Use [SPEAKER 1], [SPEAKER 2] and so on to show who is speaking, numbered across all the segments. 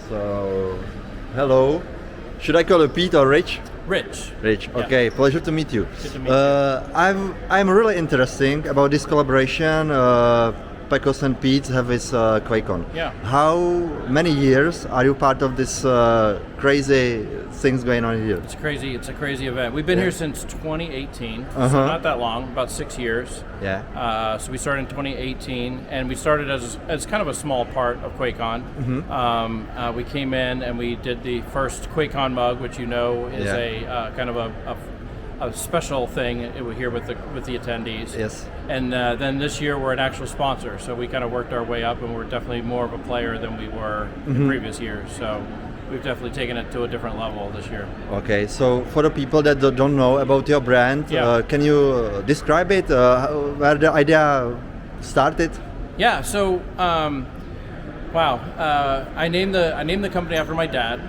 [SPEAKER 1] So, hello. Should I call you Pete or Rich?
[SPEAKER 2] Rich.
[SPEAKER 1] Rich.
[SPEAKER 2] Yeah.
[SPEAKER 1] Okay, pleasure to meet you.
[SPEAKER 2] Good to meet you.
[SPEAKER 1] I'm really interested about this collaboration. Pecos and Pete have this QuakeCon.
[SPEAKER 2] Yeah.
[SPEAKER 1] How many years are you part of this crazy things going on here?
[SPEAKER 2] It's crazy. It's a crazy event. We've been here since 2018,
[SPEAKER 1] Uh-huh.
[SPEAKER 2] so not that long, about 6 years.
[SPEAKER 1] Yeah.
[SPEAKER 2] So we started in 2018, and we started as kind of a small part of QuakeCon.
[SPEAKER 1] Mm-hmm.
[SPEAKER 2] We came in and we did the first QuakeCon mug, which is
[SPEAKER 1] Yeah.
[SPEAKER 2] a kind of a special thing here with the attendees.
[SPEAKER 1] Yes.
[SPEAKER 2] And then this year we're an actual sponsor, so we kind of worked our way up, and we're definitely more of a player than we were in previous years. So we've definitely taken it to a different level this year.
[SPEAKER 1] Okay, so for the people that don't know about your brand,
[SPEAKER 2] Yeah.
[SPEAKER 1] can you describe it? Where the idea started?
[SPEAKER 2] Yeah. So. Wow, I named the company after my dad,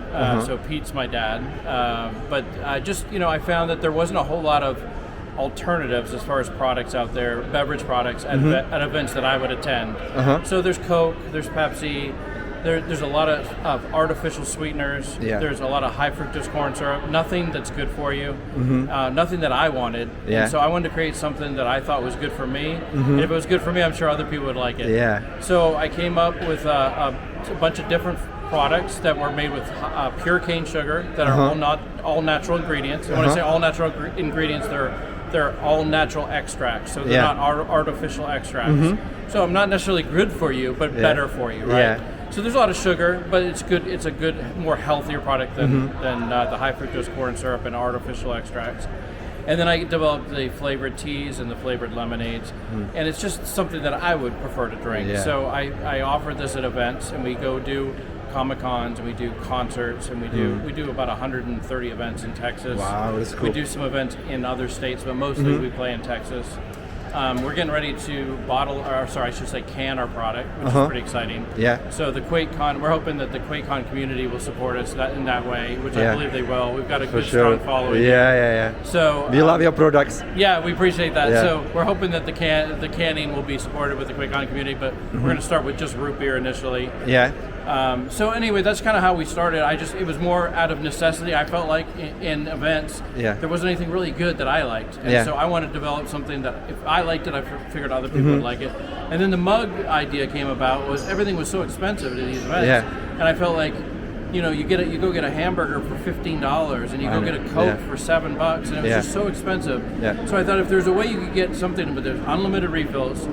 [SPEAKER 2] so Pete's my dad. But I found that there wasn't a whole lot of alternatives as far as products out there, beverage products at events that I would attend. So there's Coke, there's Pepsi, there's a lot of artificial sweeteners.
[SPEAKER 1] Yeah.
[SPEAKER 2] There's a lot of high fructose corn syrup. Nothing that's good for you. Nothing that I wanted.
[SPEAKER 1] Yeah.
[SPEAKER 2] And so I wanted to create something that I thought was good for me. And if it was good for me, I'm sure other people would like it.
[SPEAKER 1] Yeah.
[SPEAKER 2] So I came up with a bunch of different products that were made with pure cane sugar that are all natural ingredients. And when I say all natural ingredients, they're all natural extracts, so they're not artificial extracts. So I'm not necessarily good for you, but better for you, right?
[SPEAKER 1] Yeah.
[SPEAKER 2] So there's a lot of sugar, but it's good. It's a good, more healthier product than the high fructose corn syrup and artificial extracts. And then I developed the flavored teas and the flavored lemonades, and it's just something that I would prefer to drink.
[SPEAKER 1] Yeah.
[SPEAKER 2] So I offer this at events, and we go do Comic-Cons, and we do concerts, and we do about 130 events in Texas.
[SPEAKER 1] Wow, that's cool.
[SPEAKER 2] We do some events in other states, but mostly we play in Texas. We're getting ready to can our product, which is pretty exciting.
[SPEAKER 1] Yeah.
[SPEAKER 2] So the QuakeCon, we're hoping that the QuakeCon community will support us in that way, which I believe they will. We've got a good, strong following.
[SPEAKER 1] Yeah.
[SPEAKER 2] So
[SPEAKER 1] We love your products.
[SPEAKER 2] yeah, we appreciate that.
[SPEAKER 1] Yeah.
[SPEAKER 2] So we're hoping that the canning will be supported with the QuakeCon community, but we're going to start with just root beer initially.
[SPEAKER 1] Yeah.
[SPEAKER 2] So anyway, that's kind of how we started. It was more out of necessity. I felt like in events, there wasn't anything really good that I liked. And so I wanted to develop something that if I liked it, I figured other people would like it. And then the mug idea came about. Everything was so expensive at these events. And I felt like, you go get a hamburger for $15 and you go get a Coke for $7, and it was just so expensive. So I thought if there's a way you could get something, but there's unlimited refills,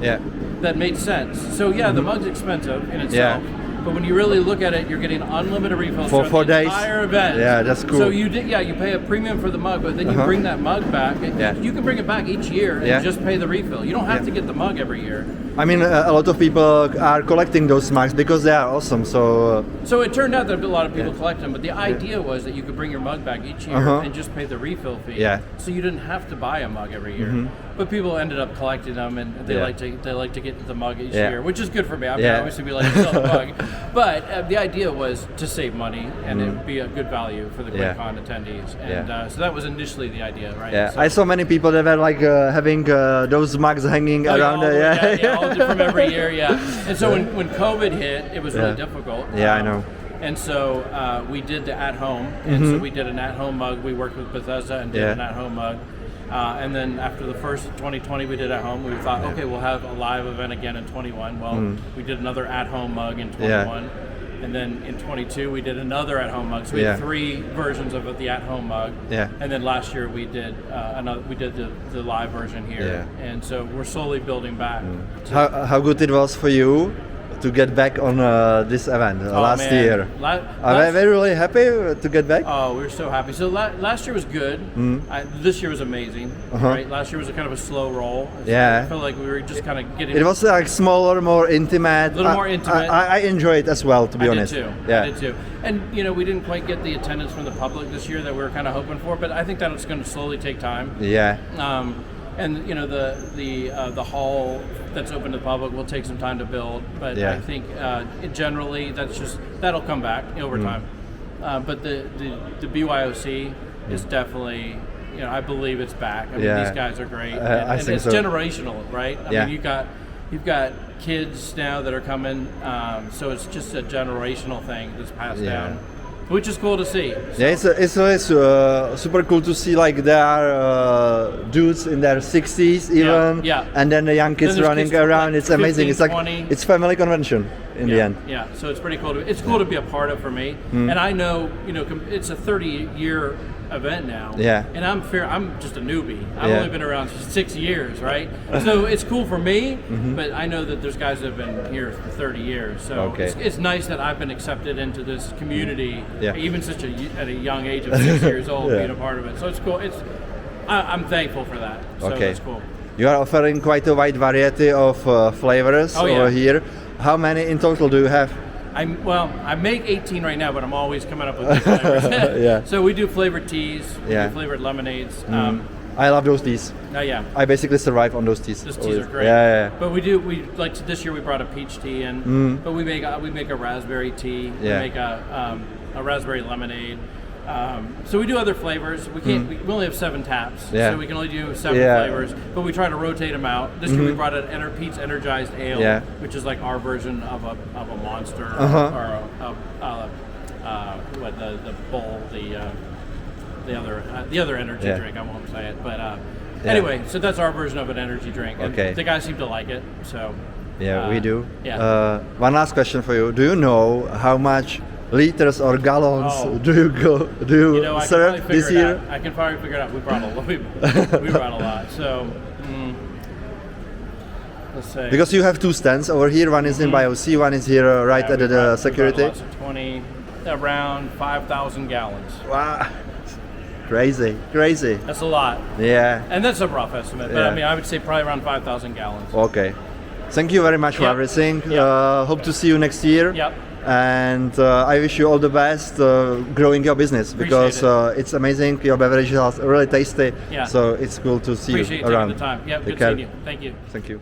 [SPEAKER 2] that made sense. So the mug's expensive in itself. But when you really look at it, you're getting unlimited refills
[SPEAKER 1] For
[SPEAKER 2] throughout
[SPEAKER 1] 4
[SPEAKER 2] the
[SPEAKER 1] days.
[SPEAKER 2] entire event.
[SPEAKER 1] Yeah, that's cool.
[SPEAKER 2] So you pay a premium for the mug, but then you bring that mug back. You can bring it back each year and just pay the refill. You don't have to get the mug every year.
[SPEAKER 1] I mean, a lot of people are collecting those mugs because they are awesome.
[SPEAKER 2] So it turned out that a lot of people collect them, but the idea was that you could bring your mug back each year and just pay the refill fee. So you didn't have to buy a mug every year. But people ended up collecting them, and they like to get the mug each year, which is good for me. I mean, obviously we like to sell the mug, but the idea was to save money and it would be a good value for the QuakeCon attendees. And so that was initially the idea, right?
[SPEAKER 1] Yeah,
[SPEAKER 2] So,
[SPEAKER 1] I saw many people that were like having those mugs hanging around.
[SPEAKER 2] all from every year, And so when COVID hit, it was really difficult.
[SPEAKER 1] I know.
[SPEAKER 2] And so we did the at-home, and so we did an at-home mug. We worked with Bethesda and did an at-home mug. And then after the first 2020 we did at home, we thought, okay, we'll have a live event again in 21. Well, we did another at-home mug in 21. And then in 22 we did another at-home mug. So we had 3 versions of the at-home mug. And then last year we did the live version here. And so we're slowly building back.
[SPEAKER 1] How good it was for you to get back on this event last year? Are we really happy to get back?
[SPEAKER 2] Oh, we were so happy. So last year was good. This year was amazing. Right? Last year was a kind of a slow roll. So I felt like we were just kind of getting.
[SPEAKER 1] It was like smaller, more intimate.
[SPEAKER 2] A little more intimate.
[SPEAKER 1] I enjoy it as well, to be honest.
[SPEAKER 2] I did too. And we didn't quite get the attendance from the public this year that we were kind of hoping for, but I think that it's going to slowly take time. And the hall that's open to the public will take some time to build, but I think generally that'll come back over time. But the BYOC is definitely, I believe it's back. I mean, these guys are great, and
[SPEAKER 1] I think
[SPEAKER 2] it's
[SPEAKER 1] so.
[SPEAKER 2] generational, right? I mean, you've got kids now that are coming, so it's just a generational thing that's passed down. Which is cool to see. So.
[SPEAKER 1] Yeah, it's always super cool to see like there are dudes in their 60s even, and then the young kids running around.
[SPEAKER 2] Like
[SPEAKER 1] it's amazing.
[SPEAKER 2] 15,
[SPEAKER 1] it's like
[SPEAKER 2] 20.
[SPEAKER 1] It's family convention in the end.
[SPEAKER 2] Yeah, so it's pretty cool. To be a part of for me. And I know, it's a 30-year event now.
[SPEAKER 1] Yeah.
[SPEAKER 2] And I'm just a newbie. I've only been around for 6 years, right? So it's cool for me, but I know that there's guys that have been here for 30 years. So it's nice that I've been accepted into this community, even at a young age of 6 years old, being a part of it. So it's cool. I'm thankful for that. So that's cool.
[SPEAKER 1] You are offering quite a wide variety of flavors over here. How many in total do you have?
[SPEAKER 2] I make 18 right now, but I'm always coming up with new flavors. So we do flavored teas, we do flavored lemonades.
[SPEAKER 1] I love those teas. I basically survive on those teas.
[SPEAKER 2] Those teas are great. But this year we brought a peach tea in, but we make a raspberry tea. We make a raspberry lemonade. So we do other flavors. We can't. We only have 7 taps, so we can only do 7 flavors. But we try to rotate them out. This year we brought an Pete's Energized Ale, which is like our version of a Monster or the Bull, the other energy drink. I won't say it, but anyway. So that's our version of an energy drink. And the guys seem to like it. So
[SPEAKER 1] we do. One last question for you. Do you know how much liters or gallons do you serve this year?
[SPEAKER 2] I can probably figure it out. We brought a lot. So let's say,
[SPEAKER 1] because you have 2 stands over here. One is in BioC, one is here right at the security.
[SPEAKER 2] 20, around 5,000 gallons.
[SPEAKER 1] Wow, crazy.
[SPEAKER 2] That's a lot.
[SPEAKER 1] Yeah,
[SPEAKER 2] and that's a rough estimate. But I mean, I would say probably around 5,000 gallons.
[SPEAKER 1] Okay, thank you very much for everything. Hope to see you next year. And I wish you all the best growing your business, because it's amazing. Your beverages are really tasty. So it's cool to see you around.
[SPEAKER 2] Appreciate taking the time. Good seeing you. Thank you.
[SPEAKER 1] Thank you.